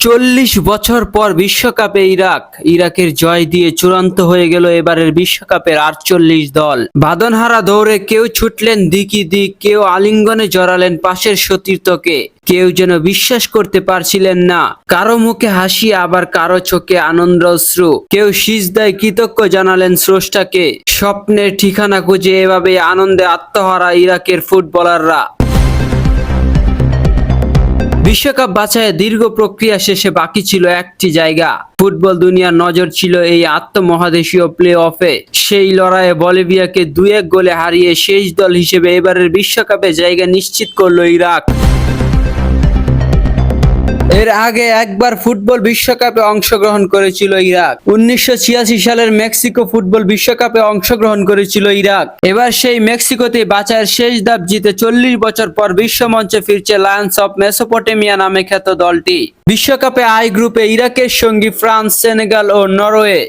40 বছর পর বিশ্বকাপে ইরাকের জয় দিয়ে চূড়ান্ত হয়ে গেল এবারের বিশ্বকাপের 48 দল। বাঁধনহারা দৌড়ে কেউ ছুটলেন দিকি দিক, কেউ আলিঙ্গনে জড়ালেন পাশের সতীর্থকে, কেউ যেন বিশ্বাস করতে পারছিলেন না। কারো মুখে হাসি, আবার কারো চোখে আনন্দ অশ্রু, কেউ সিজদায় কৃতজ্ঞ জানালেন স্রষ্টাকে। স্বপ্নের ঠিকানা খুঁজে এভাবে আনন্দে আত্মহারা ইরাকের ফুটবলাররা। বিশ্বকাপ বাছাইয়ে দীর্ঘ প্রক্রিয়া শেষে বাকি ছিল একটি জায়গা। ফুটবল দুনিয়ার নজর ছিল এই আন্তঃমহাদেশীয় প্লে অফে। সেই লড়াইয়ে বলিভিয়াকে 2-1 গোলে হারিয়ে শেষ দল হিসেবে এবারের বিশ্বকাপে জায়গা নিশ্চিত করল ইরাক। এর আগে একবার ফুটবল বিশ্বকাপে অংশগ্রহণ করেছিল ইরাক। 1986 সালের মেক্সিকো ফুটবল বিশ্বকাপে অংশগ্রহণ করেছিল ইরাক। এবার সেই মেক্সিকোতে বাছাইয়ের শেষ ধাপ জিতে 40 বছর পর বিশ্বমঞ্চে ফিরছে লায়ন্স অফ মেসোপটেমিয়া নামে খ্যাত দলটি। বিশ্বকাপে আই গ্রুপে ইরাকের সঙ্গী ফ্রান্স, সেনেগাল ও নরওয়ে।